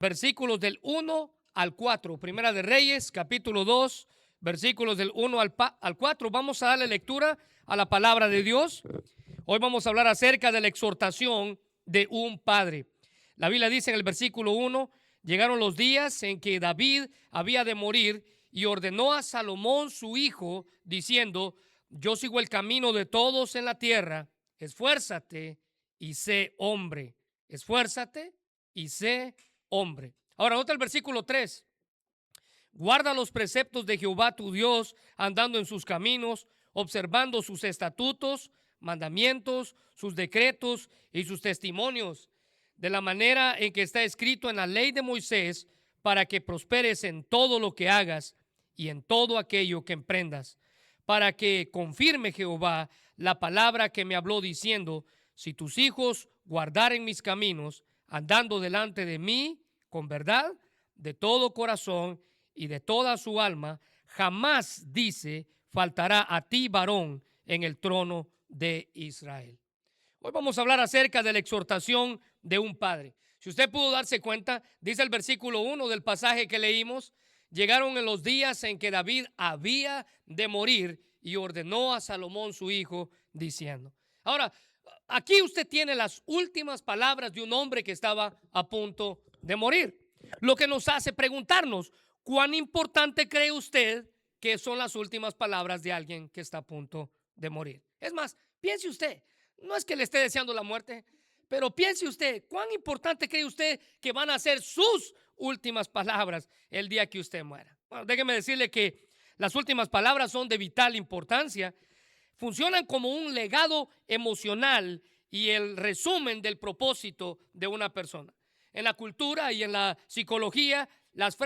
versículos del 1 al 4. Primera de Reyes, capítulo 2, versículos del 1 al 4. Vamos a darle lectura a la palabra de Dios. Hoy vamos a hablar acerca de la exhortación de un padre. La Biblia dice en el versículo 1, llegaron los días en que David había de morir y ordenó a Salomón su hijo, diciendo: yo sigo el camino de todos en la tierra, esfuérzate y sé hombre. Esfuérzate y sé hombre. Ahora nota el versículo 3. Guarda los preceptos de Jehová tu Dios, andando en sus caminos, observando sus estatutos, mandamientos, sus decretos y sus testimonios, de la manera en que está escrito en la ley de Moisés, para que prosperes en todo lo que hagas y en todo aquello que emprendas, para que confirme Jehová la palabra que me habló diciendo: si tus hijos guardaren mis caminos, andando delante de mí con verdad, de todo corazón y de toda su alma, jamás, dice, faltará a ti varón en el trono de Israel. Hoy vamos a hablar acerca de la exhortación de un padre. Si usted pudo darse cuenta, dice el versículo 1 del pasaje que leímos: llegaron en los días en que David había de morir y ordenó a Salomón su hijo, diciendo. Ahora, aquí usted tiene las últimas palabras de un hombre que estaba a punto de morir, lo que nos hace preguntarnos: ¿cuán importante cree usted que son las últimas palabras de alguien que está a punto de morir? Es más, piense usted, no es que le esté deseando la muerte, pero piense usted, ¿cuán importante cree usted que van a ser sus últimas palabras el día que usted muera? Bueno, déjeme decirle que las últimas palabras son de vital importancia. Funcionan como un legado emocional y el resumen del propósito de una persona. En la cultura y en la psicología, las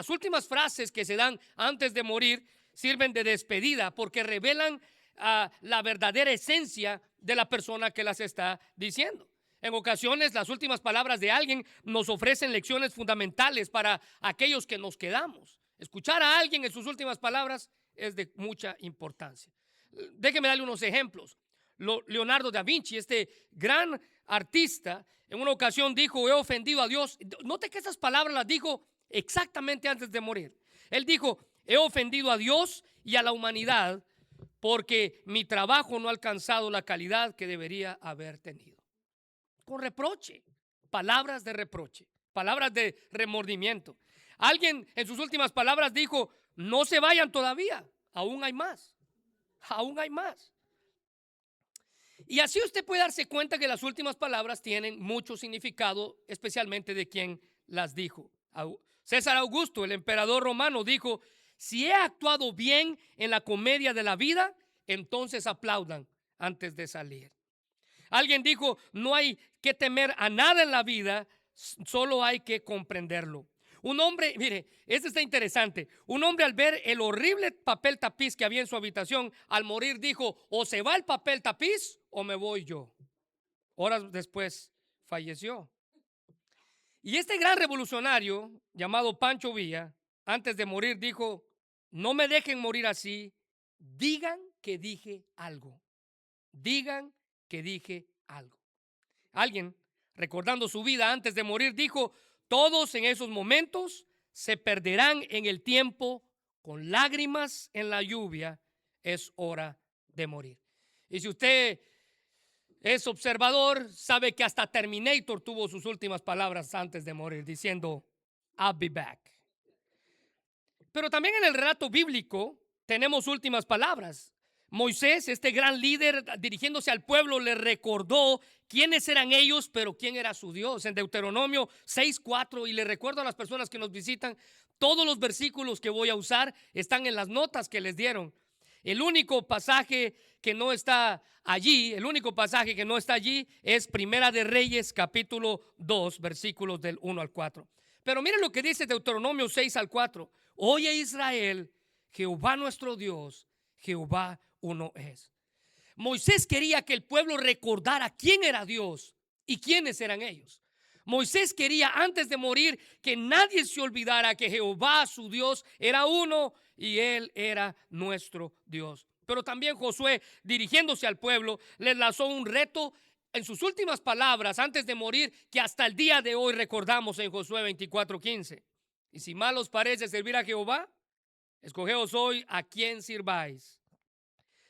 últimas frases que se dan antes de morir sirven de despedida porque revelan la verdadera esencia de la persona que las está diciendo. En ocasiones, las últimas palabras de alguien nos ofrecen lecciones fundamentales para aquellos que nos quedamos. Escuchar a alguien en sus últimas palabras es de mucha importancia. Déjeme darle unos ejemplos. Leonardo da Vinci, este gran artista, en una ocasión dijo: he ofendido a Dios. Note que esas palabras las dijo exactamente antes de morir. Él dijo: he ofendido a Dios y a la humanidad porque mi trabajo no ha alcanzado la calidad que debería haber tenido. Con reproche, palabras de reproche, palabras de remordimiento. Alguien en sus últimas palabras dijo: no se vayan todavía, aún hay más, aún hay más. Y así usted puede darse cuenta que las últimas palabras tienen mucho significado, especialmente de quien las dijo. César Augusto, el emperador romano, dijo: si he actuado bien en la comedia de la vida, entonces aplaudan antes de salir. Alguien dijo: no hay que temer a nada en la vida, solo hay que comprenderlo. Un hombre, mire, este está interesante. Un hombre, al ver el horrible papel tapiz que había en su habitación, al morir dijo: o se va el papel tapiz o me voy yo. Horas después falleció. Y este gran revolucionario llamado Pancho Villa, antes de morir dijo: no me dejen morir así, digan que dije algo. Digan que dije algo. Alguien, recordando su vida antes de morir, dijo: todos en esos momentos se perderán en el tiempo, con lágrimas en la lluvia, es hora de morir. Y si usted es observador, sabe que hasta Terminator tuvo sus últimas palabras antes de morir, diciendo: I'll be back. Pero también en el relato bíblico tenemos últimas palabras. Moisés, este gran líder, dirigiéndose al pueblo, le recordó quiénes eran ellos, pero quién era su Dios. En Deuteronomio 6:4, y le recuerdo a las personas que nos visitan, todos los versículos que voy a usar están en las notas que les dieron. El único pasaje que no está allí, es Primera de Reyes, capítulo 2, versículos del 1 al 4. Pero miren lo que dice Deuteronomio 6 al 4. Oye Israel, Jehová nuestro Dios, Jehová uno es. Moisés quería que el pueblo recordara quién era Dios y quiénes eran ellos. Moisés quería, antes de morir, que nadie se olvidara que Jehová, su Dios, era uno y Él era nuestro Dios. Pero también Josué, dirigiéndose al pueblo, les lanzó un reto en sus últimas palabras antes de morir, que hasta el día de hoy recordamos en Josué 24:15. Y si mal os parece servir a Jehová, escogeos hoy a quién sirváis.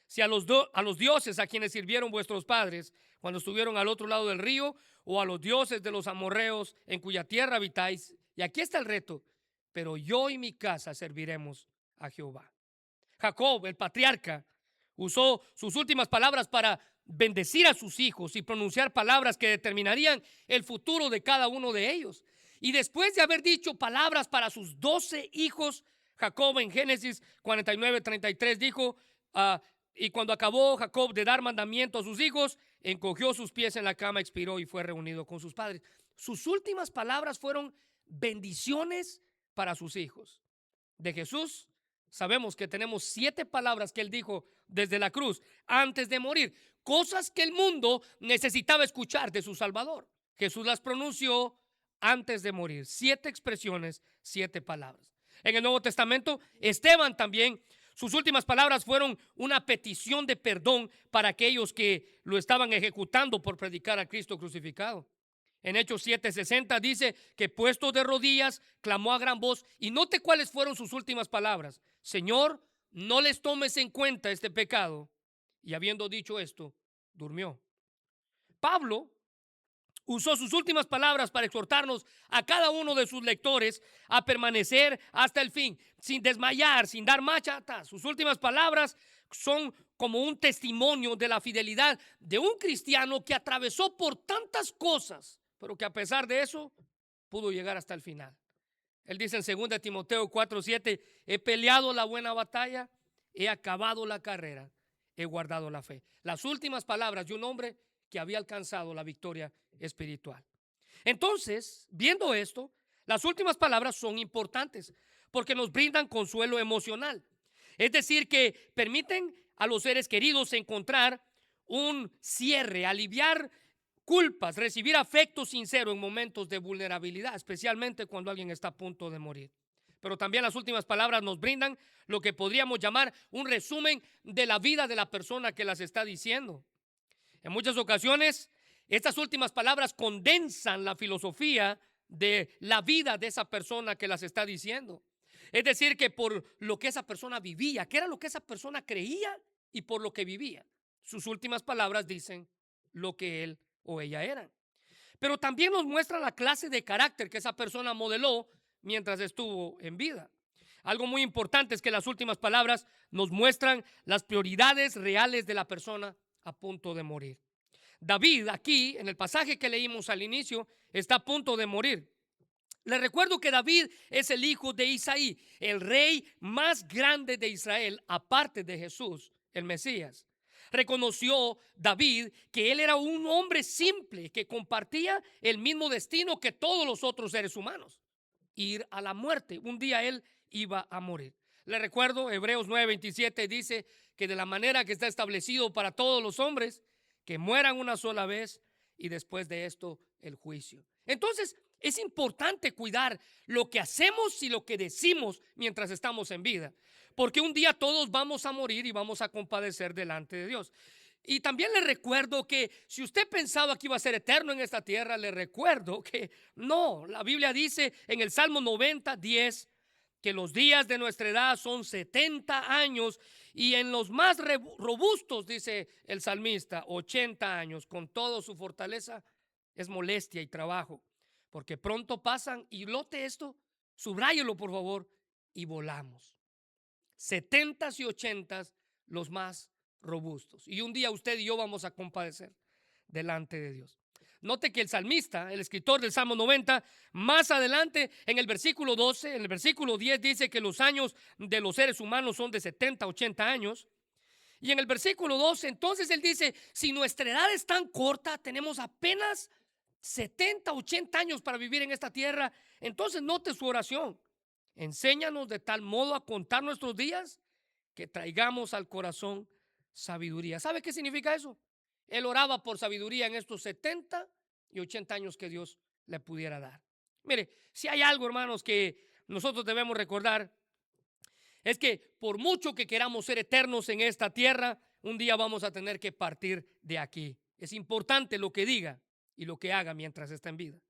Si a los dioses a quienes sirvieron vuestros padres cuando estuvieron al otro lado del río, o a los dioses de los amorreos en cuya tierra habitáis. Y aquí está el reto: pero yo y mi casa serviremos a Jehová. Jacob, el patriarca, usó sus últimas palabras para bendecir a sus hijos y pronunciar palabras que determinarían el futuro de cada uno de ellos. Y después de haber dicho palabras para sus 12 hijos, Jacob en Génesis 49:33 dijo, y cuando acabó Jacob de dar mandamiento a sus hijos, encogió sus pies en la cama, expiró y fue reunido con sus padres. Sus últimas palabras fueron bendiciones para sus hijos. De Jesús sabemos que tenemos 7 palabras que él dijo desde la cruz antes de morir, cosas que el mundo necesitaba escuchar de su Salvador. Jesús las pronunció antes de morir. 7 expresiones, 7 palabras. En el Nuevo Testamento, Esteban también, sus últimas palabras fueron una petición de perdón para aquellos que lo estaban ejecutando por predicar a Cristo crucificado. En Hechos 7:60 dice que puesto de rodillas, clamó a gran voz, y note cuáles fueron sus últimas palabras: Señor, no les tomes en cuenta este pecado. Y habiendo dicho esto, durmió. Pablo usó sus últimas palabras para exhortarnos a cada uno de sus lectores a permanecer hasta el fin, sin desmayar, sin dar marcha atrás. Sus últimas palabras son como un testimonio de la fidelidad de un cristiano que atravesó por tantas cosas, pero que a pesar de eso pudo llegar hasta el final. Él dice en 2 Timoteo 4:7, he peleado la buena batalla, he acabado la carrera, he guardado la fe. Las últimas palabras de un hombre que había alcanzado la victoria espiritual. Entonces, viendo esto, las últimas palabras son importantes porque nos brindan consuelo emocional. Es decir, que permiten a los seres queridos encontrar un cierre, aliviar culpas, recibir afecto sincero en momentos de vulnerabilidad, especialmente cuando alguien está a punto de morir. Pero también las últimas palabras nos brindan lo que podríamos llamar un resumen de la vida de la persona que las está diciendo. En muchas ocasiones, estas últimas palabras condensan la filosofía de la vida de esa persona que las está diciendo. Es decir, que por lo que esa persona vivía, que era lo que esa persona creía y por lo que vivía, sus últimas palabras dicen lo que él o ella eran. Pero también nos muestra la clase de carácter que esa persona modeló mientras estuvo en vida. Algo muy importante es que las últimas palabras nos muestran las prioridades reales de la persona a punto de morir. David, aquí en el pasaje que leímos al inicio, está a punto de morir. Les recuerdo que David es el hijo de Isaí, el rey más grande de Israel, aparte de Jesús, el Mesías. Reconoció David que él era un hombre simple que compartía el mismo destino que todos los otros seres humanos: ir a la muerte. Un día él iba a morir. Le recuerdo, Hebreos 9:27 dice que de la manera que está establecido para todos los hombres, que mueran una sola vez y después de esto el juicio. Entonces es importante cuidar lo que hacemos y lo que decimos mientras estamos en vida, porque un día todos vamos a morir y vamos a compadecer delante de Dios. Y también le recuerdo que si usted pensaba que iba a ser eterno en esta tierra, le recuerdo que no. La Biblia dice en el Salmo 90:10 que los días de nuestra edad son 70 años y en los más robustos, dice el salmista, 80 años. Con toda su fortaleza es molestia y trabajo, porque pronto pasan. Y lote esto, subráyelo por favor, y volamos. 70 y 80 los más robustos. Y un día usted y yo vamos a compadecer delante de Dios. Note que el salmista, el escritor del Salmo 90, más adelante en el versículo 12, en el versículo 10 dice que los años de los seres humanos son de 70, 80 años. Y en el versículo 12, entonces él dice, si nuestra edad es tan corta, tenemos apenas 70, 80 años para vivir en esta tierra. Entonces note su oración: enséñanos de tal modo a contar nuestros días que traigamos al corazón sabiduría. ¿Sabe qué significa eso? Él oraba por sabiduría en estos 70 y 80 años que Dios le pudiera dar. Mire, si hay algo, hermanos, que nosotros debemos recordar, es que por mucho que queramos ser eternos en esta tierra, un día vamos a tener que partir de aquí. Es importante lo que diga y lo que haga mientras está en vida.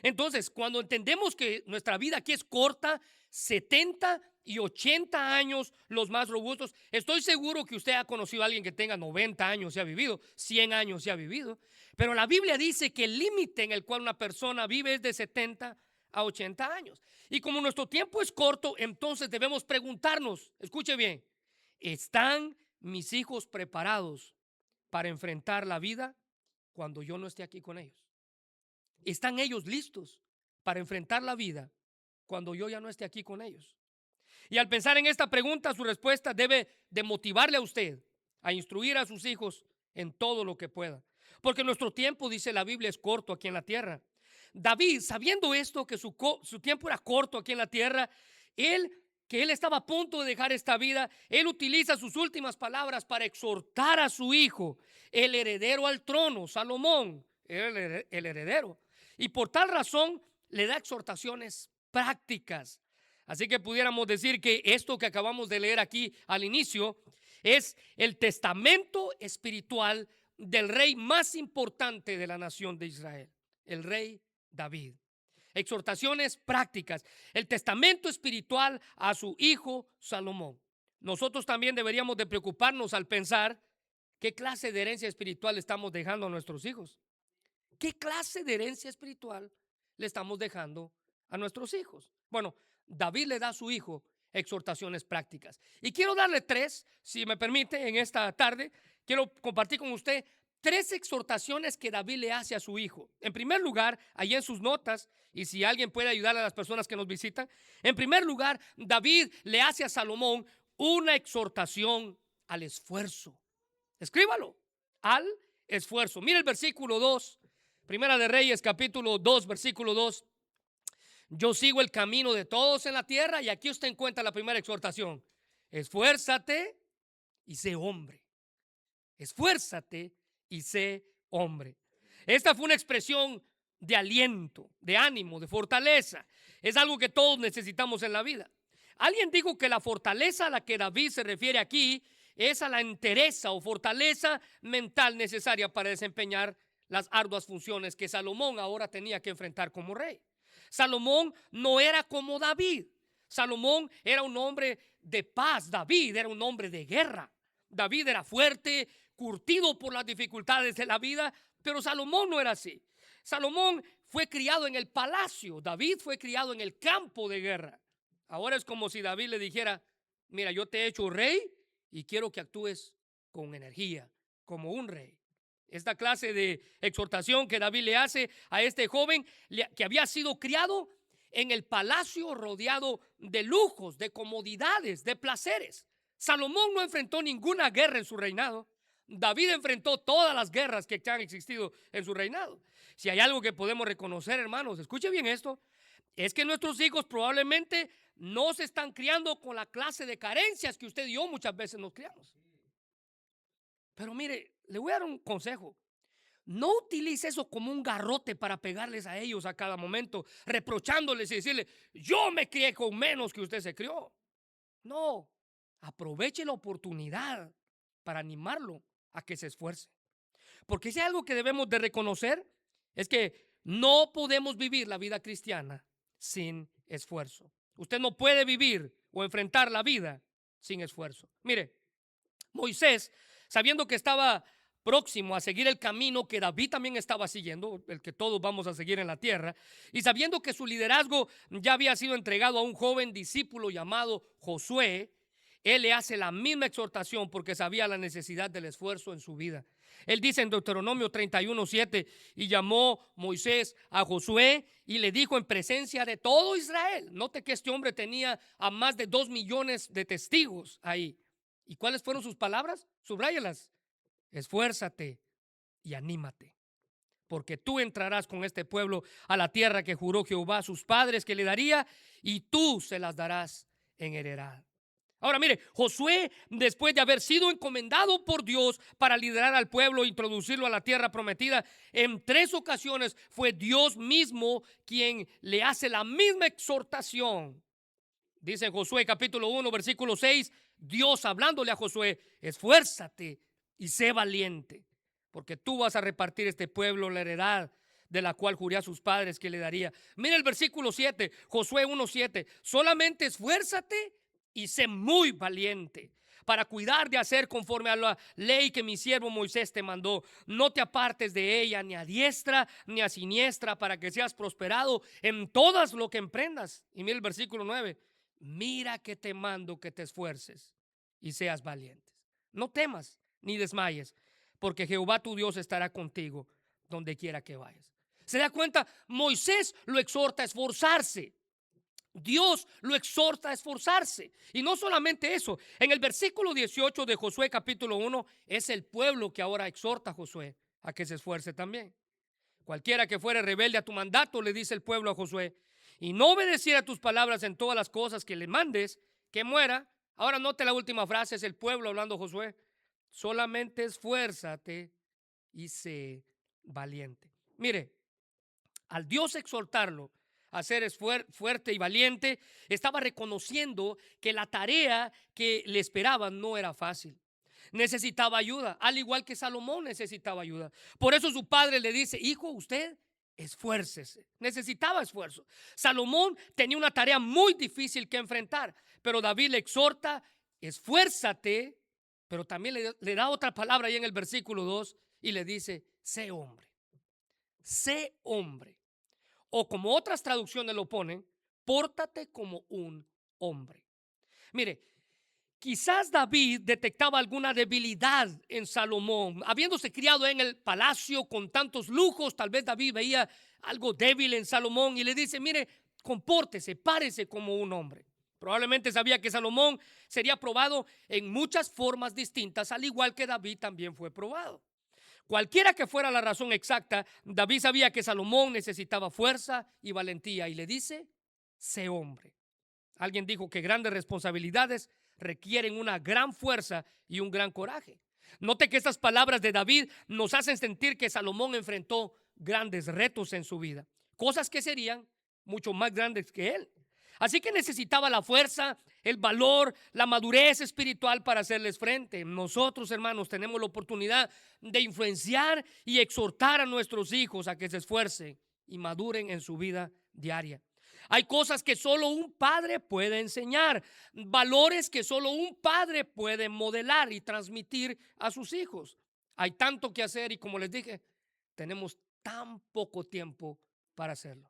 Entonces, cuando entendemos que nuestra vida aquí es corta, 70 y 80 años los más robustos, estoy seguro que usted ha conocido a alguien que tenga 90 años y ha vivido, 100 años y ha vivido, pero la Biblia dice que el límite en el cual una persona vive es de 70 a 80 años. Y como nuestro tiempo es corto, entonces debemos preguntarnos, escuche bien, ¿están mis hijos preparados para enfrentar la vida cuando yo no esté aquí con ellos? ¿Están ellos listos para enfrentar la vida cuando yo ya no esté aquí con ellos? Y al pensar en esta pregunta, su respuesta debe de motivarle a usted a instruir a sus hijos en todo lo que pueda. Porque nuestro tiempo, dice la Biblia, es corto aquí en la tierra. David, sabiendo esto, que su tiempo era corto aquí en la tierra, que él estaba a punto de dejar esta vida, él utiliza sus últimas palabras para exhortar a su hijo, el heredero al trono, Salomón, el heredero. Y por tal razón le da exhortaciones prácticas. Así que pudiéramos decir que esto que acabamos de leer aquí al inicio es el testamento espiritual del rey más importante de la nación de Israel, el rey David. Exhortaciones prácticas, el testamento espiritual a su hijo Salomón. Nosotros también deberíamos de preocuparnos al pensar qué clase de herencia espiritual estamos dejando a nuestros hijos. ¿Qué clase de herencia espiritual le estamos dejando a nuestros hijos? Bueno, David le da a su hijo exhortaciones prácticas. Y quiero darle tres, si me permite, en esta tarde. Quiero compartir con usted tres exhortaciones que David le hace a su hijo. En primer lugar, allí en sus notas, y si alguien puede ayudar a las personas que nos visitan, en primer lugar, David le hace a Salomón una exhortación al esfuerzo. Escríbalo, al esfuerzo. Mira el versículo 2. Primera de Reyes, capítulo 2, versículo 2. Yo sigo el camino de todos en la tierra, y aquí usted encuentra la primera exhortación. Esfuérzate y sé hombre. Esfuérzate y sé hombre. Esta fue una expresión de aliento, de ánimo, de fortaleza. Es algo que todos necesitamos en la vida. Alguien dijo que la fortaleza a la que David se refiere aquí es a la entereza o fortaleza mental necesaria para desempeñar las arduas funciones que Salomón ahora tenía que enfrentar como rey. Salomón no era como David. Salomón era un hombre de paz. David era un hombre de guerra. David era fuerte, curtido por las dificultades de la vida, pero Salomón no era así. Salomón fue criado en el palacio. David fue criado en el campo de guerra. Ahora es como si David le dijera: mira, yo te he hecho rey y quiero que actúes con energía, como un rey. Esta clase de exhortación que David le hace a este joven que había sido criado en el palacio, rodeado de lujos, de comodidades, de placeres. Salomón no enfrentó ninguna guerra en su reinado. David enfrentó todas las guerras que han existido en su reinado. Si hay algo que podemos reconocer, hermanos, escuche bien esto, es que nuestros hijos probablemente no se están criando con la clase de carencias que usted y yo muchas veces nos criamos. Pero mire, le voy a dar un consejo. No utilice eso como un garrote para pegarles a ellos a cada momento, reprochándoles y decirle: yo me crié con menos que usted se crió. No, aproveche la oportunidad para animarlo a que se esfuerce. Porque si hay algo que debemos de reconocer, es que no podemos vivir la vida cristiana sin esfuerzo. Usted no puede vivir o enfrentar la vida sin esfuerzo. Mire, Moisés, sabiendo que estaba próximo a seguir el camino que David también estaba siguiendo, el que todos vamos a seguir en la tierra, y sabiendo que su liderazgo ya había sido entregado a un joven discípulo llamado Josué, él le hace la misma exhortación porque sabía la necesidad del esfuerzo en su vida. Él dice en Deuteronomio 31:7: y llamó Moisés a Josué y le dijo en presencia de todo Israel. Note que este hombre tenía a más de 2 millones de testigos ahí. ¿Y cuáles fueron sus palabras? Subráyalas. Esfuérzate y anímate, porque tú entrarás con este pueblo a la tierra que juró Jehová a sus padres que le daría, y tú se las darás en heredad. Ahora mire, Josué, después de haber sido encomendado por Dios para liderar al pueblo e introducirlo a la tierra prometida, en 3 ocasiones fue Dios mismo quien le hace la misma exhortación. Dice en Josué capítulo 1, versículo 6, Dios hablándole a Josué: esfuérzate y sé valiente, porque tú vas a repartir este pueblo la heredad de la cual juré a sus padres que le daría. Mira el versículo 7, Josué 1:7. Solamente esfuérzate y sé muy valiente para cuidar de hacer conforme a la ley que mi siervo Moisés te mandó. No te apartes de ella ni a diestra ni a siniestra, para que seas prosperado en todas lo que emprendas. Y mira el versículo 9. Mira que te mando que te esfuerces y seas valientes. No temas ni desmayes, porque Jehová tu Dios estará contigo donde quiera que vayas. ¿Se da cuenta? Moisés lo exhorta a esforzarse. Dios lo exhorta a esforzarse. Y no solamente eso, en el versículo 18 de Josué capítulo 1, es el pueblo que ahora exhorta a Josué a que se esfuerce también. Cualquiera que fuere rebelde a tu mandato, le dice el pueblo a Josué, y no obedeciera tus palabras en todas las cosas que le mandes, que muera. Ahora note la última frase, es el pueblo hablando a Josué. Solamente esfuérzate y sé valiente. Mire, al Dios exhortarlo a ser fuerte y valiente, estaba reconociendo que la tarea que le esperaba no era fácil. Necesitaba ayuda, al igual que Salomón necesitaba ayuda. Por eso su padre le dice, hijo, usted esfuércese. Necesitaba esfuerzo. Salomón tenía una tarea muy difícil que enfrentar, pero David le exhorta, esfuérzate, pero también le da otra palabra ahí en el versículo 2 y le dice, sé hombre. Sé hombre. O como otras traducciones lo ponen, pórtate como un hombre. Mire, quizás David detectaba alguna debilidad en Salomón. Habiéndose criado en el palacio con tantos lujos, tal vez David veía algo débil en Salomón y le dice, mire, compórtese, párese como un hombre. Probablemente sabía que Salomón sería probado en muchas formas distintas, al igual que David también fue probado. Cualquiera que fuera la razón exacta, David sabía que Salomón necesitaba fuerza y valentía y le dice, sé hombre. Alguien dijo que grandes responsabilidades requieren una gran fuerza y un gran coraje. Note que estas palabras de David nos hacen sentir que Salomón enfrentó grandes retos en su vida, cosas que serían mucho más grandes que él. Así que necesitaba la fuerza, el valor, la madurez espiritual para hacerles frente. Nosotros, hermanos, tenemos la oportunidad de influenciar y exhortar a nuestros hijos a que se esfuercen y maduren en su vida diaria. Hay cosas que solo un padre puede enseñar, valores que solo un padre puede modelar y transmitir a sus hijos. Hay tanto que hacer y, como les dije, tenemos tan poco tiempo para hacerlo.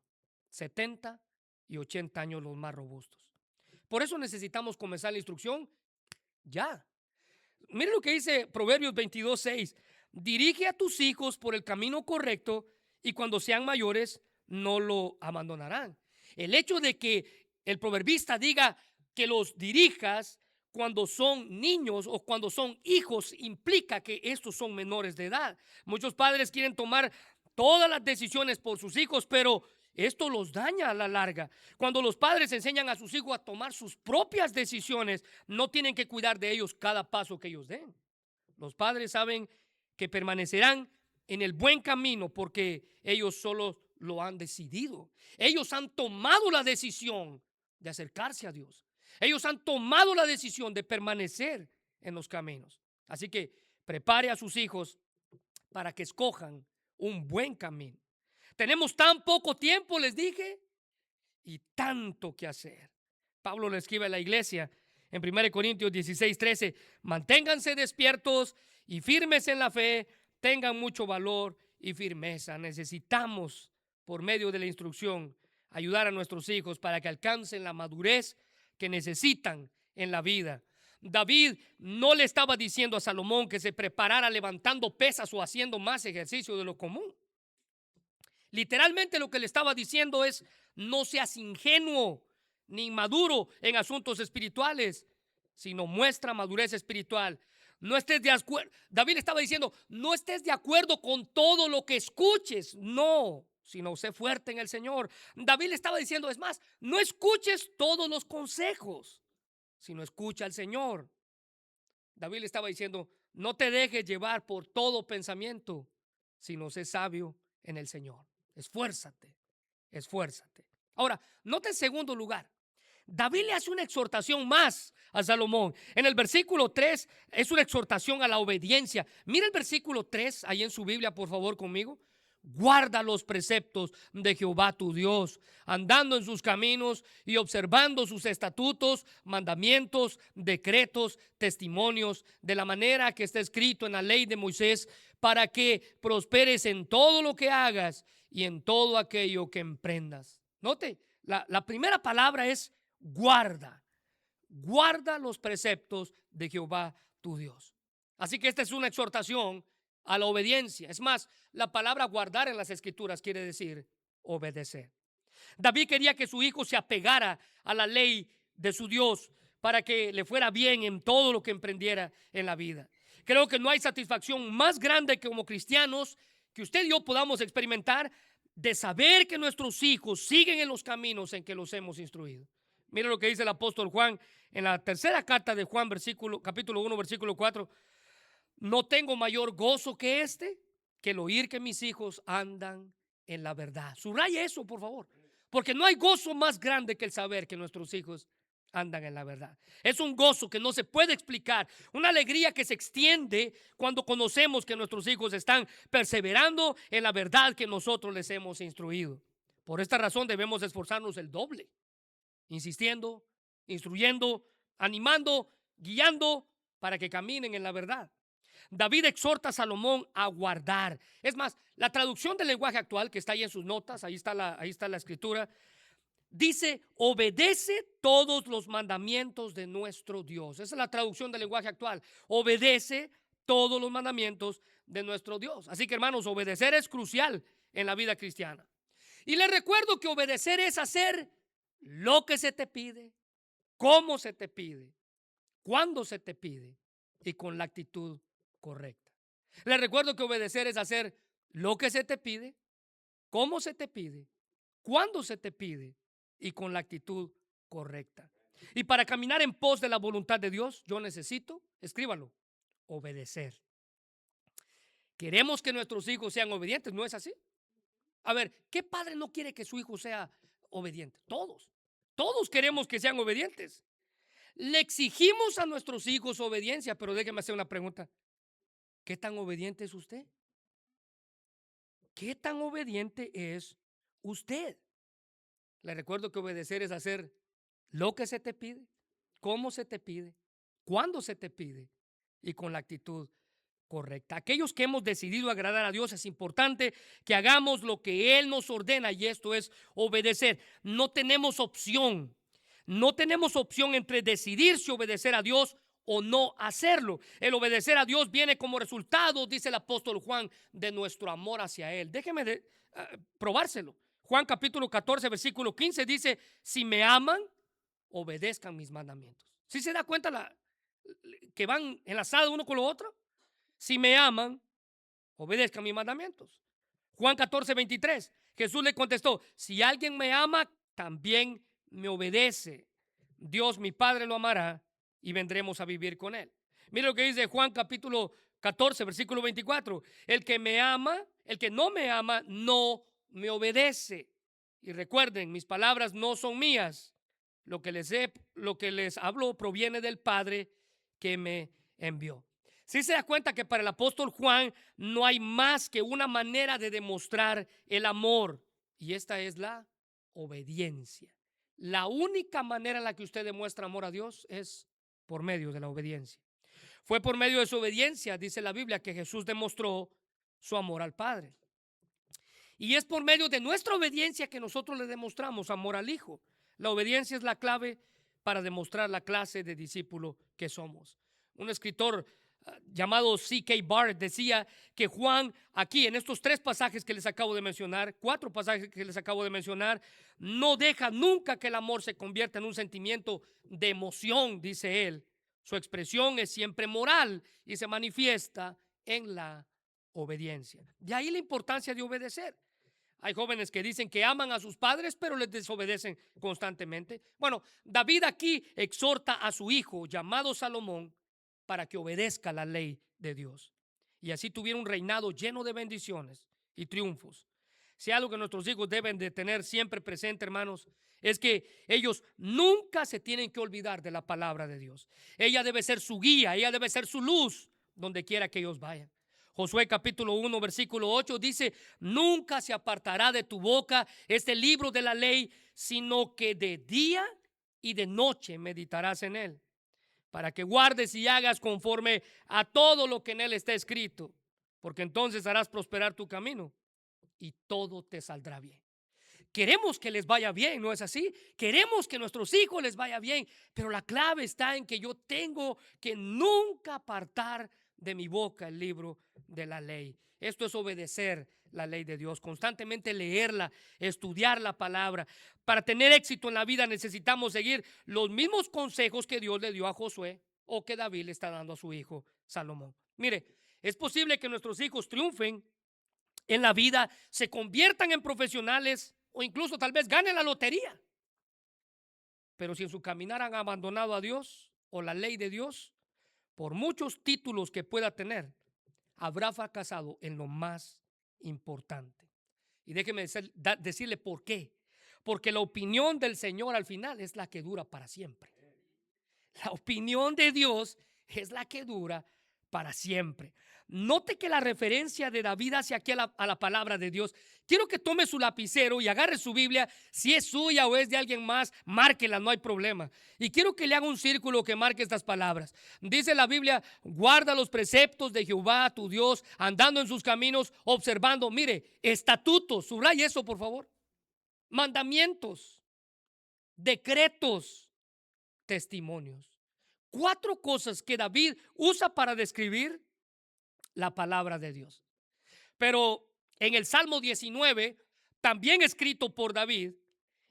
70 y 80 años los más robustos. Por eso necesitamos comenzar la instrucción ya. Miren lo que dice Proverbios 22:6. Dirige a tus hijos por el camino correcto y cuando sean mayores no lo abandonarán. El hecho de que el proverbista diga que los dirijas cuando son niños o cuando son hijos implica que estos son menores de edad. Muchos padres quieren tomar todas las decisiones por sus hijos, pero esto los daña a la larga. Cuando los padres enseñan a sus hijos a tomar sus propias decisiones, no tienen que cuidar de ellos cada paso que ellos den. Los padres saben que permanecerán en el buen camino porque ellos solo lo han decidido. Ellos han tomado la decisión de acercarse a Dios. Ellos han tomado la decisión de permanecer en los caminos. Así que prepare a sus hijos para que escojan un buen camino. Tenemos tan poco tiempo, les dije, y tanto que hacer. Pablo le escribe a la iglesia en 1 Corintios 16:13, manténganse despiertos y firmes en la fe, tengan mucho valor y firmeza. Necesitamos, por medio de la instrucción, ayudar a nuestros hijos para que alcancen la madurez que necesitan en la vida. David no le estaba diciendo a Salomón que se preparara levantando pesas o haciendo más ejercicio de lo común. Literalmente lo que le estaba diciendo es, no seas ingenuo ni inmaduro en asuntos espirituales, sino muestra madurez espiritual. No estés de acuerdo. David le estaba diciendo, no estés de acuerdo con todo lo que escuches, no, sino sé fuerte en el Señor. David le estaba diciendo, es más, no escuches todos los consejos, sino escucha al Señor. David le estaba diciendo, no te dejes llevar por todo pensamiento, sino sé sabio en el Señor. Esfuérzate, esfuérzate. Ahora, nota en segundo lugar, David le hace una exhortación más a Salomón. En el versículo 3 es una exhortación a la obediencia. Mira el versículo 3 ahí en su Biblia, por favor, conmigo. Guarda los preceptos de Jehová tu Dios, andando en sus caminos y observando sus estatutos, mandamientos, decretos, testimonios, de la manera que está escrito en la ley de Moisés, para que prosperes en todo lo que hagas y en todo aquello que emprendas. Note, la primera palabra es guarda. Guarda los preceptos de Jehová tu Dios. Así que esta es una exhortación a la obediencia. Es más, la palabra guardar en las escrituras quiere decir obedecer. David quería que su hijo se apegara a la ley de su Dios para que le fuera bien en todo lo que emprendiera en la vida. Creo que no hay satisfacción más grande que como cristianos que usted y yo podamos experimentar de saber que nuestros hijos siguen en los caminos en que los hemos instruido. Mira lo que dice el apóstol Juan en la tercera carta de Juan, capítulo 1, versículo 4. No tengo mayor gozo que que el oír que mis hijos andan en la verdad. Subraya eso, por favor, porque no hay gozo más grande que el saber que nuestros hijos andan en la verdad. Es un gozo que no se puede explicar, una alegría que se extiende cuando conocemos que nuestros hijos están perseverando en la verdad que nosotros les hemos instruido. Por esta razón debemos esforzarnos el doble, insistiendo, instruyendo, animando, guiando para que caminen en la verdad. David exhorta a Salomón a guardar. Es más, la traducción del lenguaje actual que está ahí en sus notas, ahí está la escritura, dice: obedece todos los mandamientos de nuestro Dios. Esa es la traducción del lenguaje actual. Obedece todos los mandamientos de nuestro Dios. Así que, hermanos, obedecer es crucial en la vida cristiana. Y les recuerdo que obedecer es hacer lo que se te pide, cómo se te pide, cuándo se te pide y con la actitud correcta. Les recuerdo que obedecer es hacer lo que se te pide, cómo se te pide, cuándo se te pide y con la actitud correcta. Y para caminar en pos de la voluntad de Dios, yo necesito, escríbalo, obedecer. Queremos que nuestros hijos sean obedientes, ¿no es así? A ver, ¿qué padre no quiere que su hijo sea obediente? Todos queremos que sean obedientes. Le exigimos a nuestros hijos obediencia, pero déjeme hacer una pregunta. ¿Qué tan obediente es usted? ¿Qué tan obediente es usted? Le recuerdo que obedecer es hacer lo que se te pide, cómo se te pide, cuándo se te pide y con la actitud correcta. Aquellos que hemos decidido agradar a Dios, es importante que hagamos lo que Él nos ordena, y esto es obedecer. No tenemos opción. No tenemos opción entre decidir si obedecer a Dios o no hacerlo. El obedecer a Dios viene como resultado, dice el apóstol Juan, de nuestro amor hacia Él. Déjeme probárselo. Juan capítulo 14, versículo 15 dice: si me aman, obedezcan mis mandamientos. ¿Sí se da cuenta que van enlazados uno con lo otro? Si me aman, obedezcan mis mandamientos. Juan 14, 23. Jesús le contestó: si alguien me ama, también me obedece. Dios mi Padre lo amará y vendremos a vivir con él. Mira lo que dice Juan capítulo 14, versículo 24. El que me ama, el que no me ama, no me obedece. Y recuerden, mis palabras no son mías. Lo que les hablo proviene del Padre que me envió. Si se da cuenta que para el apóstol Juan no hay más que una manera de demostrar el amor, y esta es la obediencia. La única manera en la que usted demuestra amor a Dios es por medio de la obediencia. Fue por medio de su obediencia, dice la Biblia, que Jesús demostró su amor al Padre. Y es por medio de nuestra obediencia que nosotros le demostramos amor al Hijo. La obediencia es la clave para demostrar la clase de discípulo que somos. Un escritor llamado C.K. Barrett decía que Juan, aquí en estos 3 pasajes que les acabo de mencionar, 4 pasajes que les acabo de mencionar, no deja nunca que el amor se convierta en un sentimiento de emoción, dice él. Su expresión es siempre moral y se manifiesta en la obediencia. De ahí la importancia de obedecer. Hay jóvenes que dicen que aman a sus padres, pero les desobedecen constantemente. Bueno, David aquí exhorta a su hijo, llamado Salomón, para que obedezca la ley de Dios. Y así tuviera un reinado lleno de bendiciones y triunfos. Si algo que nuestros hijos deben de tener siempre presente, hermanos, es que ellos nunca se tienen que olvidar de la palabra de Dios. Ella debe ser su guía, ella debe ser su luz donde quiera que ellos vayan. Josué capítulo 1 versículo 8 dice: nunca se apartará de tu boca este libro de la ley, sino que de día y de noche meditarás en él, para que guardes y hagas conforme a todo lo que en él está escrito, porque entonces harás prosperar tu camino y todo te saldrá bien. Queremos que les vaya bien, ¿no es así? Queremos que nuestros hijos les vaya bien, pero la clave está en que yo tengo que nunca apartar de mi boca el libro de la ley. Esto es obedecer la ley de Dios, constantemente leerla, estudiar la palabra. Para tener éxito en la vida necesitamos seguir los mismos consejos que Dios le dio a Josué o que David le está dando a su hijo Salomón. Mire, es posible que nuestros hijos triunfen en la vida, se conviertan en profesionales o incluso tal vez ganen la lotería. Pero si en su caminar han abandonado a Dios o la ley de Dios, por muchos títulos que pueda tener, habrá fracasado en lo más importante. Y déjeme decirle por qué. Porque la opinión del Señor al final es la que dura para siempre. La opinión de Dios es la que dura para siempre. Note que la referencia de David hacia aquí a la palabra de Dios. Quiero que tome su lapicero y agarre su Biblia. Si es suya o es de alguien más, márquela, no hay problema. Y quiero que le haga un círculo que marque estas palabras. Dice la Biblia: guarda los preceptos de Jehová tu Dios, andando en sus caminos, observando, mire, estatutos, subraya eso por favor, mandamientos, decretos, testimonios. 4 cosas que David usa para describir la palabra de Dios. Pero en el Salmo 19, también escrito por David,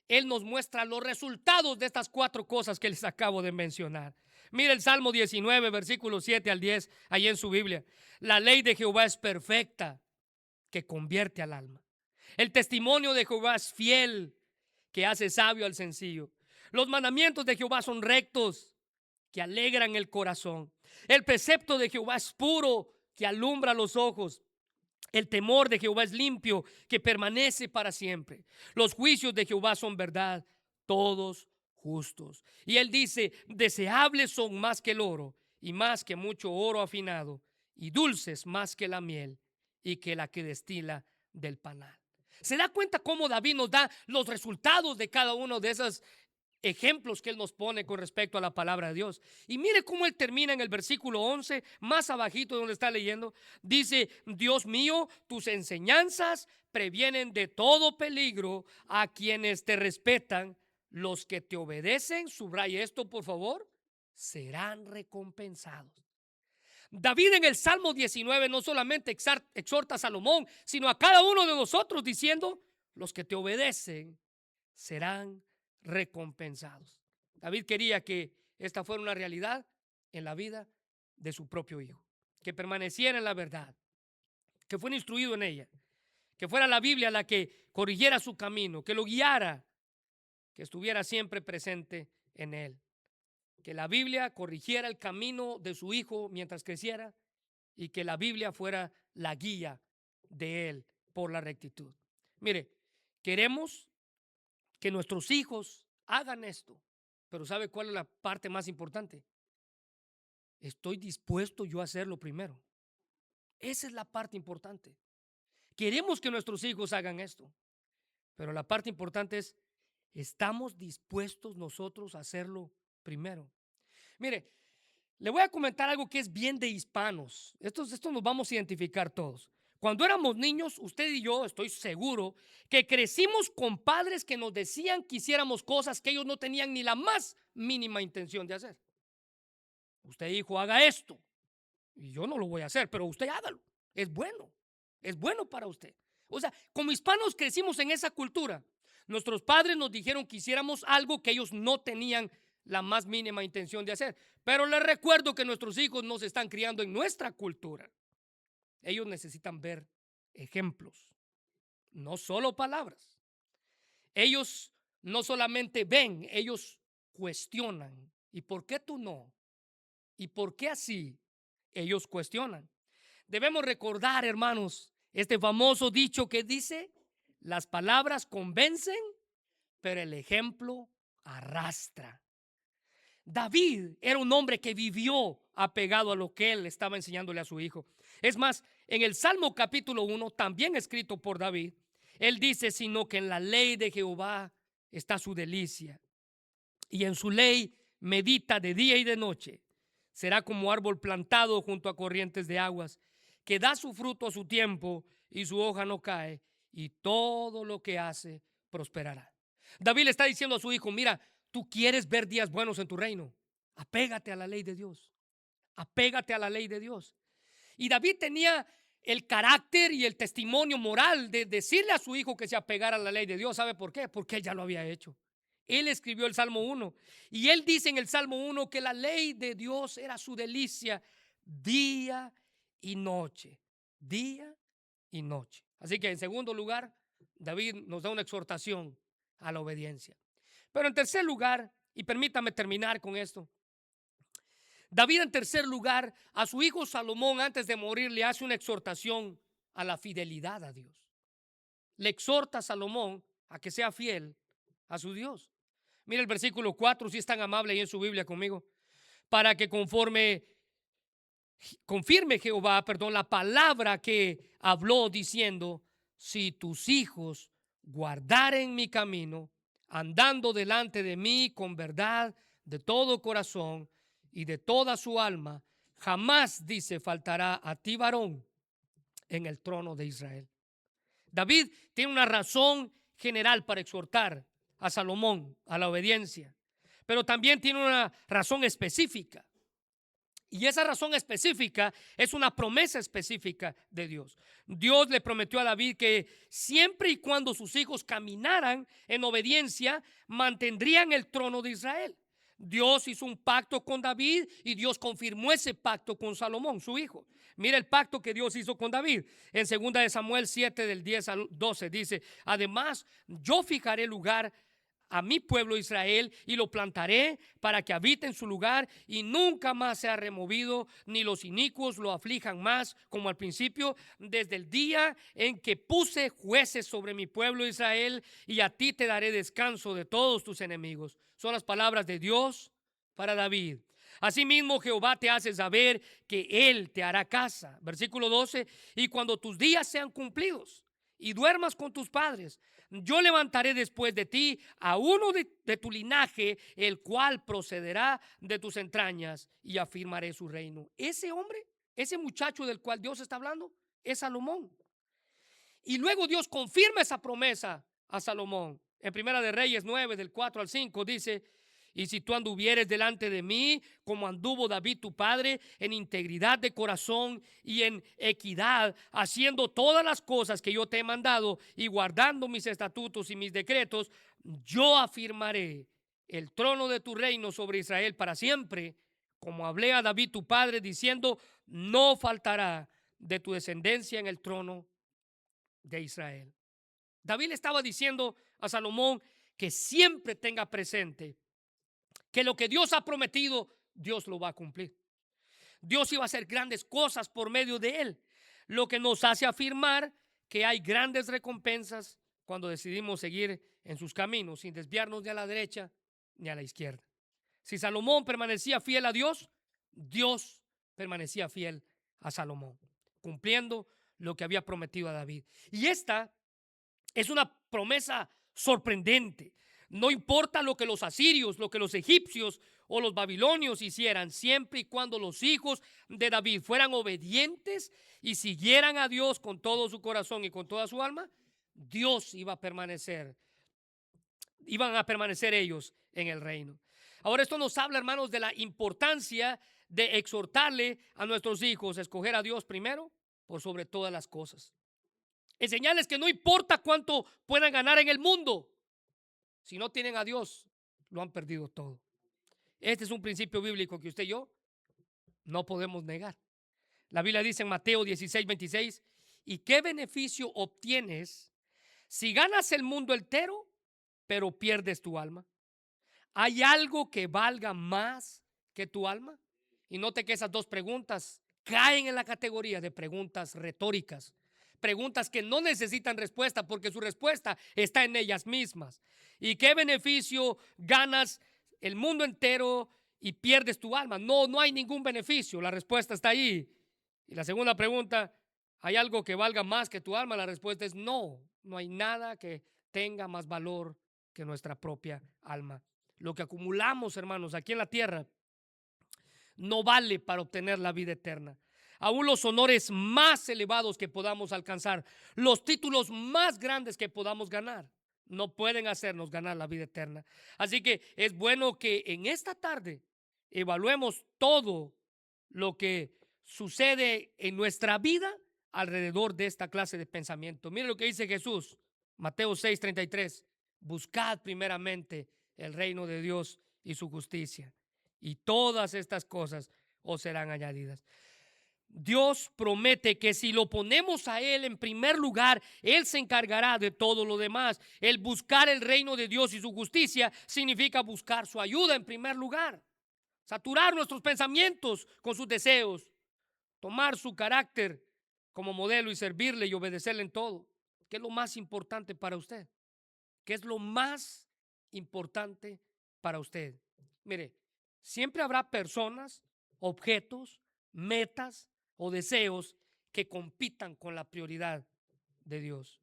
él nos muestra los resultados de estas 4 cosas que les acabo de mencionar. Mira el Salmo 19, versículos 7 al 10, ahí en su Biblia. La ley de Jehová es perfecta, que convierte al alma. El testimonio de Jehová es fiel, que hace sabio al sencillo. Los mandamientos de Jehová son rectos, que alegran el corazón. El precepto de Jehová es puro, que alumbra los ojos. El temor de Jehová es limpio, que permanece para siempre. Los juicios de Jehová son verdad, todos justos. Y él dice: deseables son más que el oro, y más que mucho oro afinado, y dulces más que la miel, y que la que destila del panal. ¿Se da cuenta cómo David nos da los resultados de cada uno de esos ejemplos que él nos pone con respecto a la palabra de Dios? Y mire cómo él termina en el versículo 11, más abajito donde está leyendo. Dice: Dios mío, tus enseñanzas previenen de todo peligro a quienes te respetan. Los que te obedecen, subraya esto por favor, serán recompensados. David en el Salmo 19 no solamente exhorta a Salomón, sino a cada uno de nosotros diciendo: los que te obedecen serán recompensados. David quería que esta fuera una realidad en la vida de su propio hijo, que permaneciera en la verdad, que fuera instruido en ella, que fuera la Biblia la que corrigiera su camino, que lo guiara, que estuviera siempre presente en él, que la Biblia corrigiera el camino de su hijo mientras creciera y que la Biblia fuera la guía de él por la rectitud. Mire, queremos que nuestros hijos hagan esto, pero ¿sabe cuál es la parte más importante? ¿Estoy dispuesto yo a hacerlo primero? Esa es la parte importante. Queremos que nuestros hijos hagan esto, pero la parte importante es: ¿estamos dispuestos nosotros a hacerlo primero? Mire, le voy a comentar algo que es bien de hispanos. Esto nos vamos a identificar todos. Cuando éramos niños, usted y yo, estoy seguro, que crecimos con padres que nos decían que hiciéramos cosas que ellos no tenían ni la más mínima intención de hacer. Usted, hijo, haga esto. Y yo no lo voy a hacer, pero usted hágalo. Es bueno para usted. O sea, como hispanos crecimos en esa cultura. Nuestros padres nos dijeron que hiciéramos algo que ellos no tenían la más mínima intención de hacer. Pero les recuerdo que nuestros hijos no se están criando en nuestra cultura. Ellos necesitan ver ejemplos, no solo palabras. Ellos no solamente ven, ellos cuestionan. ¿Y por qué tú no? ¿Y por qué así? Ellos cuestionan. Debemos recordar, hermanos, este famoso dicho que dice: Las palabras convencen, pero el ejemplo arrastra. David era un hombre que vivió apegado a lo que él estaba enseñándole a su hijo. Es más, en el Salmo capítulo 1, también escrito por David, él dice: sino que en la ley de Jehová está su delicia, y en su ley medita de día y de noche. Será como árbol plantado junto a corrientes de aguas, que da su fruto a su tiempo y su hoja no cae, y todo lo que hace prosperará. David le está diciendo a su hijo: mira, tú quieres ver días buenos en tu reino, apégate a la ley de Dios, apégate a la ley de Dios. Y David tenía el carácter y el testimonio moral de decirle a su hijo que se apegara a la ley de Dios. ¿Sabe por qué? Porque él ya lo había hecho. Él escribió el Salmo 1 y él dice en el Salmo 1 que la ley de Dios era su delicia día y noche, día y noche. Así que en segundo lugar, David nos da una exhortación a la obediencia. Pero en tercer lugar, y permítame terminar con esto, David en tercer lugar a su hijo Salomón antes de morir le hace una exhortación a la fidelidad a Dios. Le exhorta a Salomón a que sea fiel a su Dios. Mira el versículo 4, si es tan amable ahí en su Biblia conmigo. Para que confirme Jehová, la palabra que habló diciendo: si tus hijos guardaren mi camino, andando delante de mí con verdad de todo corazón y de toda su alma, jamás, dice, faltará a ti varón en el trono de Israel. David tiene una razón general para exhortar a Salomón a la obediencia, pero también tiene una razón específica. Y esa razón específica es una promesa específica de Dios. Dios le prometió a David que siempre y cuando sus hijos caminaran en obediencia, mantendrían el trono de Israel. Dios hizo un pacto con David y Dios confirmó ese pacto con Salomón, su hijo. Mira el pacto que Dios hizo con David. En 2 de Samuel 7, del 10 al 12, dice: además, yo fijaré lugar a mi pueblo Israel y lo plantaré para que habite en su lugar y nunca más sea removido, ni los inicuos lo aflijan más como al principio, desde el día en que puse jueces sobre mi pueblo Israel, y a ti te daré descanso de todos tus enemigos. Son las palabras de Dios para David. Asimismo, Jehová te hace saber que Él te hará casa. Versículo 12: y cuando tus días sean cumplidos y duermas con tus padres, yo levantaré después de ti a uno de tu linaje, el cual procederá de tus entrañas, y afirmaré su reino. Ese hombre, ese muchacho del cual Dios está hablando, es Salomón. Y luego Dios confirma esa promesa a Salomón. En Primera de Reyes 9, del 4 al 5, dice: y si tú anduvieres delante de mí como anduvo David tu padre, en integridad de corazón y en equidad, haciendo todas las cosas que yo te he mandado y guardando mis estatutos y mis decretos, yo afirmaré el trono de tu reino sobre Israel para siempre, como hablé a David tu padre, diciendo: no faltará de tu descendencia en el trono de Israel. David le estaba diciendo a Salomón que siempre tenga presente que lo que Dios ha prometido, Dios lo va a cumplir. Dios iba a hacer grandes cosas por medio de él, lo que nos hace afirmar que hay grandes recompensas cuando decidimos seguir en sus caminos, sin desviarnos ni a la derecha ni a la izquierda. Si Salomón permanecía fiel a Dios, Dios permanecía fiel a Salomón, cumpliendo lo que había prometido a David. Y esta es una promesa sorprendente. No importa lo que los asirios, lo que los egipcios o los babilonios hicieran, siempre y cuando los hijos de David fueran obedientes y siguieran a Dios con todo su corazón y con toda su alma, Dios iba a permanecer, iban a permanecer ellos en el reino. Ahora, esto nos habla, hermanos, de la importancia de exhortarle a nuestros hijos a escoger a Dios primero por sobre todas las cosas. Enseñarles que no importa cuánto puedan ganar en el mundo, si no tienen a Dios, lo han perdido todo. Este es un principio bíblico que usted y yo no podemos negar. La Biblia dice en Mateo 16, 26: ¿y qué beneficio obtienes si ganas el mundo entero, pero pierdes tu alma? ¿Hay algo que valga más que tu alma? Y note que esas dos preguntas caen en la categoría de preguntas retóricas. preguntas que no necesitan respuesta porque su respuesta está en ellas mismas. ¿Y qué beneficio ganas el mundo entero y pierdes tu alma? No, no hay ningún beneficio. La respuesta está ahí. Y la segunda pregunta, ¿hay algo que valga más que tu alma? La respuesta es no. No hay nada que tenga más valor que nuestra propia alma. Lo que acumulamos, hermanos, aquí en la tierra no vale para obtener la vida eterna. Aún los honores más elevados que podamos alcanzar, los títulos más grandes que podamos ganar, no pueden hacernos ganar la vida eterna. Así que es bueno que en esta tarde evaluemos todo lo que sucede en nuestra vida alrededor de esta clase de pensamiento. Mire lo que dice Jesús, Mateo 6:33. Buscad primeramente el reino de Dios y su justicia, y todas estas cosas os serán añadidas. Dios promete que si lo ponemos a Él en primer lugar, Él se encargará de todo lo demás. El buscar el reino de Dios y su justicia significa buscar su ayuda en primer lugar. Saturar nuestros pensamientos con sus deseos. Tomar su carácter como modelo y servirle y obedecerle en todo. ¿Qué es lo más importante para usted? ¿Qué es lo más importante para usted? Mire, siempre habrá personas, objetos, metas o deseos que compitan con la prioridad de Dios.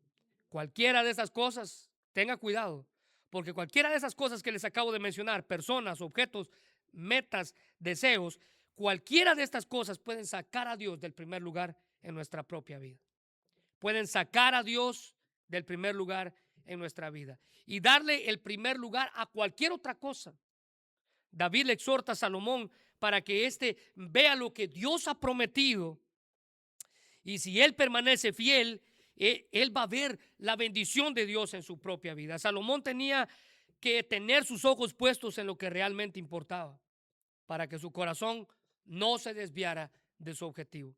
Cualquiera de esas cosas, tenga cuidado, porque cualquiera de esas cosas que les acabo de mencionar, personas, objetos, metas, deseos, cualquiera de estas cosas pueden sacar a Dios del primer lugar en nuestra propia vida. Pueden sacar a Dios del primer lugar en nuestra vida y darle el primer lugar a cualquier otra cosa. David le exhorta a Salomón para que éste vea lo que Dios ha prometido, y si él permanece fiel, él va a ver la bendición de Dios en su propia vida. Salomón tenía que tener sus ojos puestos en lo que realmente importaba para que su corazón no se desviara de su objetivo.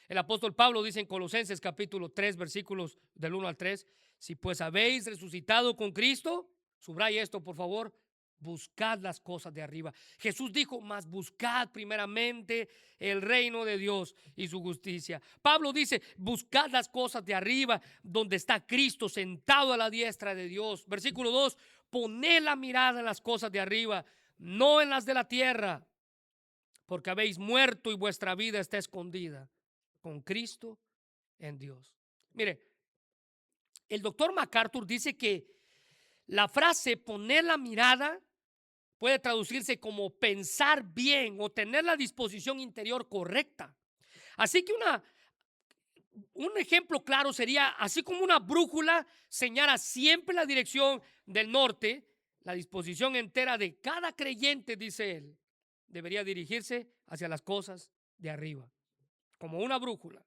El apóstol Pablo dice en Colosenses capítulo 3 versículos del 1 al 3: si pues habéis resucitado con Cristo, subraya esto por favor, buscad las cosas de arriba. Jesús dijo: mas buscad primeramente el reino de Dios y su justicia. Pablo dice: buscad las cosas de arriba, donde está Cristo sentado a la diestra de Dios. Versículo 2: poned la mirada en las cosas de arriba, no en las de la tierra, porque habéis muerto y vuestra vida está escondida con Cristo en Dios. Mire, el doctor MacArthur dice que la frase poner la mirada puede traducirse como pensar bien o tener la disposición interior correcta. Así que un ejemplo claro sería, así como una brújula señala siempre la dirección del norte, la disposición entera de cada creyente, dice él, debería dirigirse hacia las cosas de arriba, como una brújula.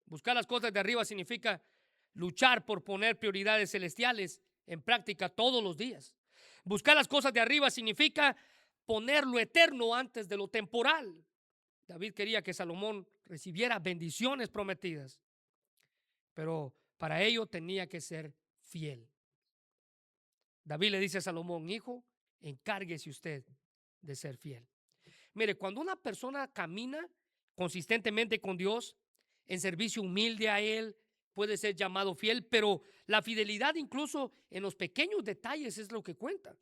Buscar las cosas de arriba significa luchar por poner prioridades celestiales en práctica todos los días. Buscar las cosas de arriba significa poner lo eterno antes de lo temporal. David quería que Salomón recibiera bendiciones prometidas, pero para ello tenía que ser fiel. David le dice a Salomón: hijo, encárguese usted de ser fiel. Mire, cuando una persona camina consistentemente con Dios, en servicio humilde a Él, puede ser llamado fiel, pero la fidelidad incluso en los pequeños detalles es lo que cuenta.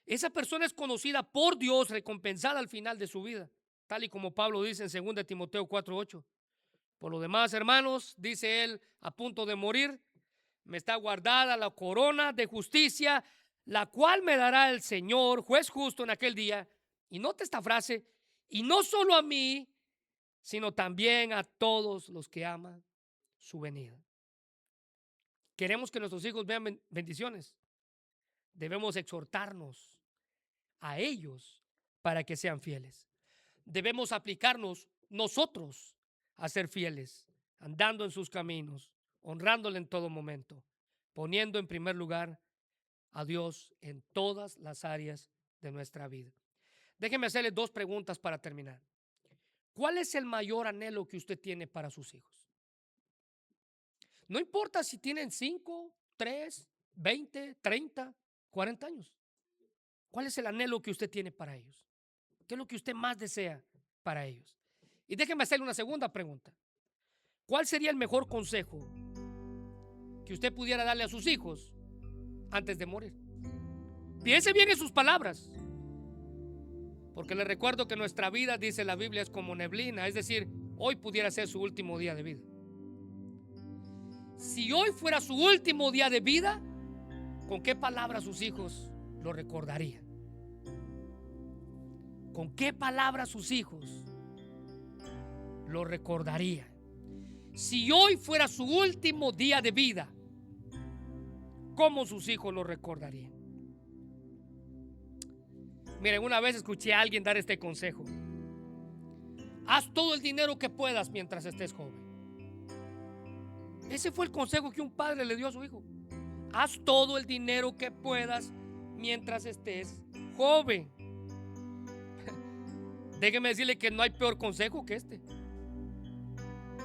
Esa persona es conocida por Dios, recompensada al final de su vida, tal y como Pablo dice en 2 Timoteo 4:8. Por lo demás, hermanos, dice él, a punto de morir, me está guardada la corona de justicia, la cual me dará el Señor, juez justo, en aquel día. Y note esta frase: y no solo a mí, sino también a todos los que aman su venida. Queremos que nuestros hijos vean bendiciones. Debemos exhortarnos a ellos para que sean fieles. Debemos aplicarnos nosotros a ser fieles, andando en sus caminos, honrándole en todo momento, poniendo en primer lugar a Dios en todas las áreas de nuestra vida. Déjeme hacerle dos preguntas para terminar. ¿Cuál es el mayor anhelo que usted tiene para sus hijos? No importa si tienen 5, 3, 20, 30, 40 años. ¿Cuál es el anhelo que usted tiene para ellos? ¿Qué es lo que usted más desea para ellos? Y déjeme hacerle una segunda pregunta. ¿Cuál sería el mejor consejo que usted pudiera darle a sus hijos antes de morir? Piense bien en sus palabras, porque le recuerdo que nuestra vida, dice la Biblia, es como neblina, es decir, hoy pudiera ser su último día de vida. Si hoy fuera su último día de vida, ¿con qué palabras sus hijos lo recordarían? ¿Con qué palabras sus hijos lo recordarían? Si hoy fuera su último día de vida, ¿cómo sus hijos lo recordarían? Miren, una vez escuché a alguien dar este consejo: haz todo el dinero que puedas mientras estés joven. Ese fue el consejo que un padre le dio a su hijo. Haz todo el dinero que puedas mientras estés joven. Déjeme decirle que no hay peor consejo que este.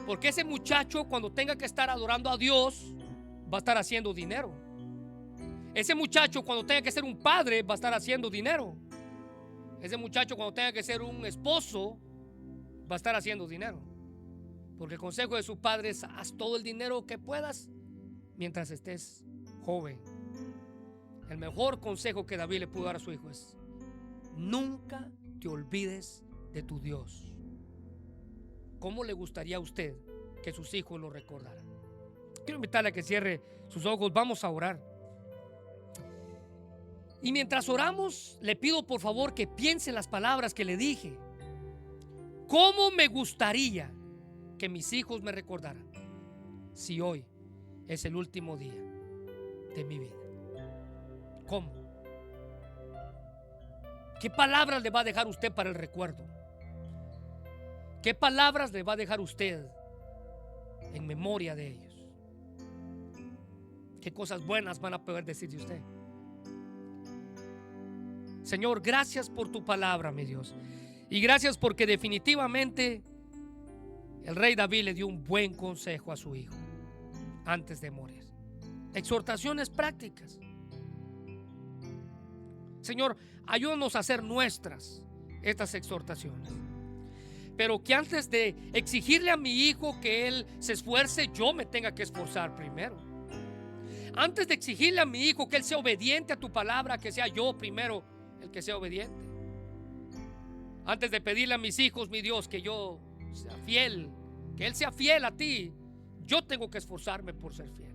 Porque ese muchacho, cuando tenga que estar adorando a Dios, va a estar haciendo dinero. Ese muchacho, cuando tenga que ser un padre, va a estar haciendo dinero. Ese muchacho, cuando tenga que ser un esposo, va a estar haciendo dinero. Porque el consejo de su padre es: haz todo el dinero que puedas mientras estés joven. El mejor consejo que David le pudo dar a su hijo es: nunca te olvides de tu Dios. ¿Cómo le gustaría a usted que sus hijos lo recordaran? Quiero invitarle a que cierre sus ojos. Vamos a orar. Y mientras oramos, le pido por favor que piense en las palabras que le dije. ¿Cómo me gustaría que mis hijos me recordaran si hoy es el último día de mi vida? ¿Cómo? ¿Qué palabras le va a dejar usted para el recuerdo? ¿Qué palabras le va a dejar usted en memoria de ellos? ¿Qué cosas buenas van a poder decir de usted? Señor, gracias por tu palabra, mi Dios. Y gracias porque definitivamente el rey David le dio un buen consejo a su hijo antes de morir. Exhortaciones prácticas. Señor, ayúdanos a hacer nuestras estas exhortaciones. Pero que antes de exigirle a mi hijo que él se esfuerce, yo me tenga que esforzar primero. Antes de exigirle a mi hijo que él sea obediente a tu palabra, que sea yo primero el que sea obediente. Antes de pedirle a mis hijos, mi Dios, que yo sea fiel, que él sea fiel a ti, yo tengo que esforzarme por ser fiel.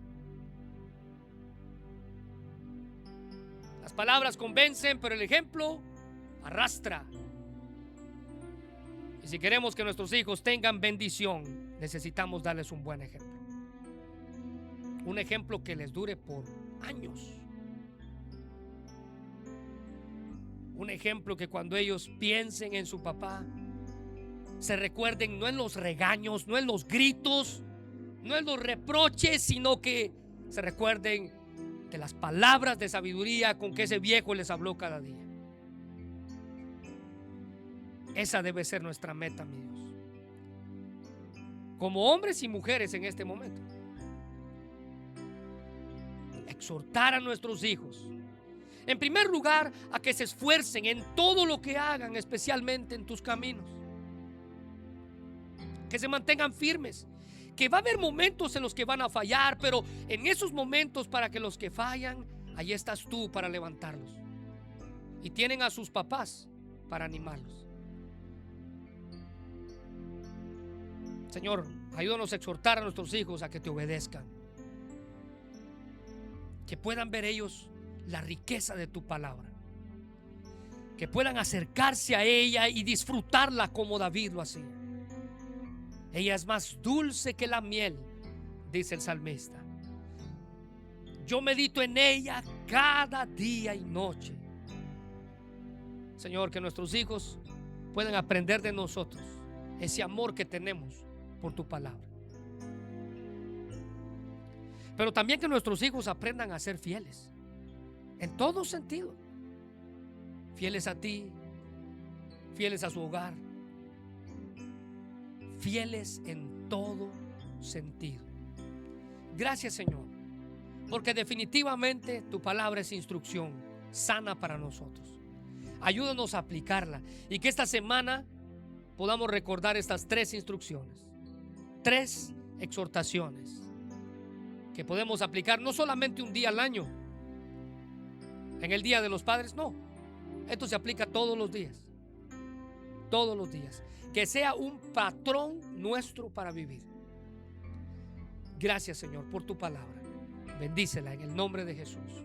Las palabras convencen, pero el ejemplo arrastra. Y si queremos que nuestros hijos tengan bendición, necesitamos darles un buen ejemplo. Un ejemplo que les dure por años. Un ejemplo que cuando ellos piensen en su papá, se recuerden no en los regaños, no en los gritos, no en los reproches, sino que se recuerden de las palabras de sabiduría con que ese viejo les habló cada día. Esa debe ser nuestra meta, mi Dios. Como hombres y mujeres en este momento, exhortar a nuestros hijos, en primer lugar, a que se esfuercen en todo lo que hagan, especialmente en tus caminos. Que se mantengan firmes. Que va a haber momentos en los que van a fallar, pero en esos momentos, para que los que fallan, ahí estás tú para levantarlos. Y tienen a sus papás para animarlos. Señor, ayúdanos a exhortar a nuestros hijos a que te obedezcan. Que puedan ver ellos la riqueza de tu palabra, que puedan acercarse a ella y disfrutarla como David lo hacía. Ella es más dulce que la miel, dice el salmista. Yo medito en ella cada día y noche. Señor, que nuestros hijos puedan aprender de nosotros ese amor que tenemos por tu palabra. Pero también que nuestros hijos aprendan a ser fieles en todo sentido. Fieles a ti, fieles a su hogar, fieles en todo sentido. Gracias, Señor, porque definitivamente tu palabra es instrucción sana para nosotros. Ayúdanos a aplicarla y que esta semana podamos recordar estas 3 instrucciones, 3 exhortaciones que podemos aplicar no solamente un día al año, en el Día de los Padres, no. Esto se aplica todos los días. Todos los días. Que sea un patrón nuestro para vivir. Gracias, Señor, por tu palabra. Bendícela en el nombre de Jesús.